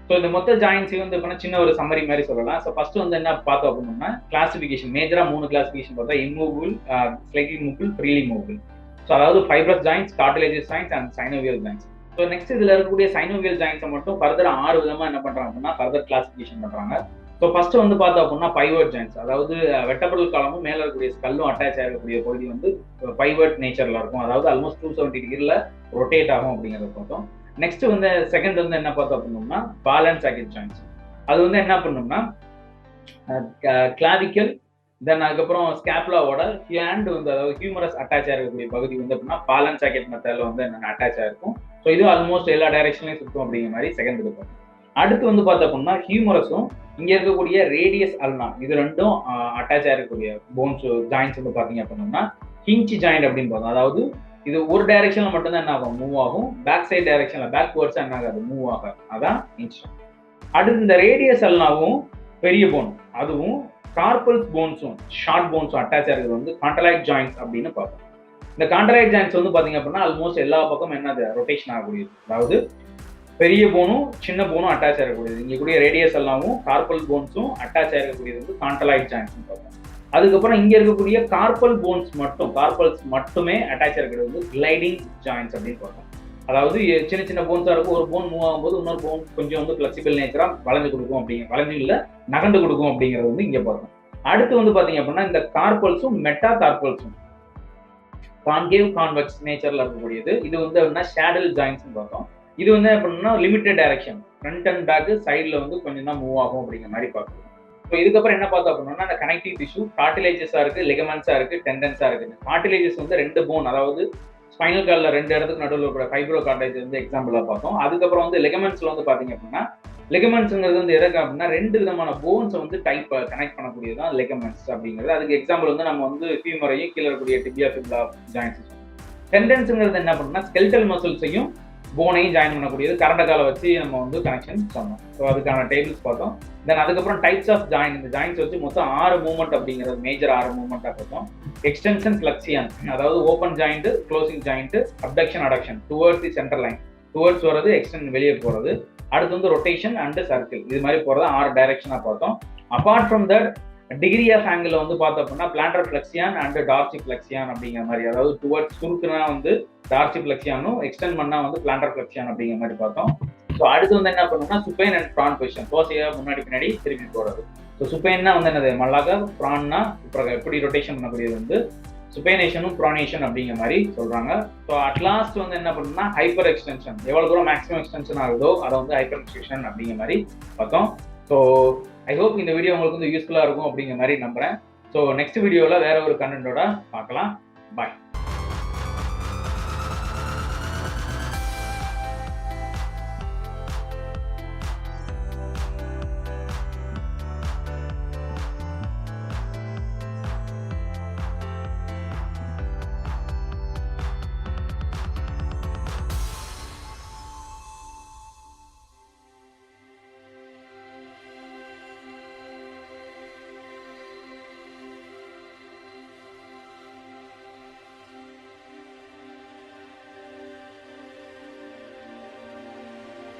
So இந்த மொத்த ஜாயின்ஸையும் வந்து இப்போ சின்ன ஒரு சம்மரி மாதிரி சொல்லலாம். ஸோ ஃபர்ஸ்ட் வந்து என்ன பார்த்தோம் அப்படின்னா கிளாசிஃபிகேஷன், மேஜராக 3 கிளாசிஃபிகேஷன் பார்த்தா immovable, slightly movable, freely movable. So அதாவது fibrous joints, cartilages joints and synovial joints. So next இதில் இருக்கக்கூடிய சைனோவியல் ஜாயின்ஸை மட்டும் ஃபர்தர் 6 விதமாக என்ன பண்ணுறாங்க அப்படின்னா ஃபர்தர் கிளாசிஃபிகேஷன் பண்ணுறாங்க. ஸோ ஃபர்ஸ்ட் வந்து பார்த்தோம் அப்படின்னா பைவர்ட் ஜாயின்ஸ், அதாவது வெட்டபிள் காலமும் மேலே இருக்கக்கூடிய ஸ்கல்லும் அட்டாச் ஆகக்கூடிய பகுதி வந்து பைவர்ட் நேச்சரில் இருக்கும், அதாவது ஆல்மோஸ்ட் 270 டிகிரியில் ரொட்டேட் ஆகும் அப்படிங்கிறத பார்த்தோம். நெக்ஸ்ட் வந்து செகண்ட் வந்து என்ன பார்த்தோம் அப்படின்னோம்னா பால் அண்ட் சாக்கெட் ஜாயின்ஸ். அது வந்து என்ன பண்ணோம்னா கிளாவிக்கல், தென் அதுக்கப்புறம் ஸ்கேப்லாவோட ஹேண்ட் வந்து அதாவது ஹியூமரஸ் அட்டாச் ஆகக்கூடிய பகுதி வந்து அப்படின்னா பால் அண்ட் சாக்கெட் மெத்தடில் வந்து என்னென்ன அட்டாச் ஆகிருக்கும். ஸோ இது ஆல்மோஸ்ட் எல்லா டைரக்ஷன்லையும் சுற்றும் அப்படிங்கிற மாதிரி செகண்ட் இருக்கும். அடுத்து வந்து பார்த்தோம் அப்படின்னா ஹியூமரஸும் இங்கே இருக்கக்கூடிய ரேடியஸ் அல்னா இது ரெண்டும் அட்டாச் ஆகக்கூடிய போன்ஸ் ஜாயின்ஸ் வந்து பார்த்தீங்க அப்படின்னா ஹிஞ்ச் ஜாயிண்ட் அப்படின்னு பார்த்தோம். அதாவது இது ஒரு டைரக்ஷன்ல மட்டும்தான் என்ன ஆகும், மூவ் ஆகும். பேக் சைட் டைரக்ஷன்ல பேக்வர்ட்ஸா என்ன ஆகாது, மூவ் ஆகாது. அதான் ஹிஞ்ச். அடுத்து இந்த ரேடியஸ் அல்னாவும் பெரிய போன், அதுவும் கார்பல்ஸ் போன்ஸும் ஷார்ட் போன்ஸும் அட்டாச் ஆகிறது வந்து கான்ட்ராக்ட் ஜாயின்ஸ் அப்படின்னு பார்ப்போம். இந்த கான்ட்ராக்ட் ஜாயின்ஸ் வந்து பாத்தீங்க அப்படின்னா ஆல்மோஸ்ட் எல்லா பக்கம் என்னது ரொட்டேஷன் ஆகக்கூடியது, அதாவது பெரிய போனும் சின்ன போனும் அட்டாச் ஆகக்கூடியது. இங்க கூடிய ரேடியஸ் எல்லாமும் கார்பல் போன்ஸும் அட்டாச் ஆகக்கூடியது வந்து கான்ட்ராக்ட் ஜாயின்ஸ் பார்ப்போம். அதுக்கப்புறம் இங்க இருக்கக்கூடிய கார்பல் போன்ஸ் மட்டும், கார்பல்ஸ் மட்டுமே அட்டாச் ஆகிறது வந்து கிளைடிங் ஜாயின்ஸ் அப்படின்னு பார்ப்போம். அதாவது சின்ன சின்ன போன்ஸா இருக்கும், ஒரு போன் மூவ் ஆகும்போது இன்னொரு போன் கொஞ்சம் வந்து பிளெக்சிபிள் நேச்சரா வளைஞ்சு கொடுக்கும், அப்படிங்கிற வளைஞ்சு இல்ல நகண்டு கொடுக்கும் அப்படிங்கிறது வந்து இங்க பார்ப்போம். அடுத்து வந்து பாத்தீங்க அப்படின்னா இந்த கார்பல்ஸும் மெட்டா கார்பல்ஸும் கான்கேவ் கான்வெக்ஸ் நேச்சர்ல இருக்கக்கூடியது. இது வந்து அப்படின்னா ஷேடல் ஜாயின்ஸ் பார்த்தோம். இது வந்து எப்படின்னா limited direction, front and back சைட்ல வந்து கொஞ்சம் தான் மூவ் ஆகும் அப்படிங்கிற மாதிரி பார்க்கணும். ஸோ இதுக்கப்புறம் என்ன பார்த்தோம் அப்படின்னா அந்த கனெக்டிவ் டிஷ்யூ கார்டிலேஜஸா இருக்கு, லிகமெண்ட்ஸா இருக்கு, டெண்டன்ஸா இருக்கு. கார்டிலேஜஸ் வந்து 2 போன், அதாவது ஸ்பைனல் கார்டில் 2 இடத்துக்கு நடுவில் இருக்கிற ஃபைப்ரோ கார்டிலேஜ் வந்து எக்ஸாம்பிளா பார்த்தோம். அதுக்கப்புறம் வந்து லிகமெண்ட்ஸ்ல வந்து பாத்தீங்க அப்படின்னா லிகமெண்ட்ஸ்ங்கிறது வந்து எதற்கு அப்படின்னா 2 விதமான போன்ஸை வந்து டைப் கனெக்ட் பண்ணக்கூடியதான் லிகமெண்ட்ஸ் அப்படிங்கிறது. அதுக்கு எக்ஸாம்பிள் வந்து நம்ம வந்து ஃபீமரையும் கீழே இருக்கக்கூடிய டிபியா ஃபிப்லா ஜாயின்ஸ். டெண்டன்ஸ்ங்கிறது என்ன பண்ணா ஸ்கெலிட்டல் மசில்ஸையும் போனையும் ஜாயின் பண்ணக்கூடியது. கரண்ட காலை வச்சு நம்ம வந்து கனெக்ஷன் சொன்னோம். ஸோ அதுக்கான டேபிள்ஸ் பார்த்தோம். தென் அதுக்கப்புறம் டைப்ஸ் ஆஃப் ஜாயின், இந்த ஜாயின்ஸ் வச்சு மொத்தம் 6 மூவ்மெண்ட் அப்படிங்கிறது மேஜர் 6 மூவ்மெண்ட்டாக பார்த்தோம். எக்ஸ்டென்ஷன், ஃபிளெக்சியன், அதாவது open joint, closing joint, abduction, adduction, towards the centre line, towards வர்றது, எக்ஸ்டென்ட் வெளியே போகிறது. அடுத்து வந்து ரொட்டேஷன் அண்ட் சர்க்கிள், இது மாதிரி போகிறது 6 டைரக்ஷனாக பார்த்தோம். Apart from that degree of angle வந்து பார்த்தோம் அப்படின்னா plantar flexion and dorsiflexion அப்படிங்கிற மாதிரி, அதாவது டுவர்ட்ஸ் சுருக்குனா வந்து டார்சி ஃபிளெக்சியானும் எக்ஸ்டெண்ட் பண்ணா வந்து பிளான்டர் ஃபிளெக்சியான் அப்படிங்கிற மாதிரி பார்த்தோம். ஸோ அடுத்து வந்து என்ன பண்ணணும்னா சுப்பைன் அண்ட் ப்ரான் பொசிஷன், தோசையா முன்னாடி பின்னாடி திருப்பி போடுறது. ஸோ சுப்பைன்னா வந்து என்னது மல்லாக, ப்ரான்னா இப்போ எப்படி ரொட்டேஷன் பண்ணக்கூடியது வந்து சுப்பைனேஷனும் ப்ரானேஷன் அப்படிங்கிற மாதிரி சொல்றாங்க. ஸோ அட்லாஸ்ட் வந்து என்ன பண்ணணும்னா ஹைப்பர் எக்ஸ்டென்ஷன், எவ்வளவு தூரம் மேக்ஸிமம் எக்ஸ்டென்ஷன் ஆகுதோ அதை வந்து ஹைப்பர் எக்ஸ்டென்ஷன் அப்படிங்கிற மாதிரி பார்த்தோம். ஸோ ஐ ஹோப் இந்த வீடியோ உங்களுக்கு வந்து யூஸ்ஃபுல்லா இருக்கும் அப்படிங்கிற மாதிரி நம்புறேன். ஸோ நெக்ஸ்ட் வீடியோவில் வேற ஒரு கண்டென்ட்டோட பார்க்கலாம். பாய்.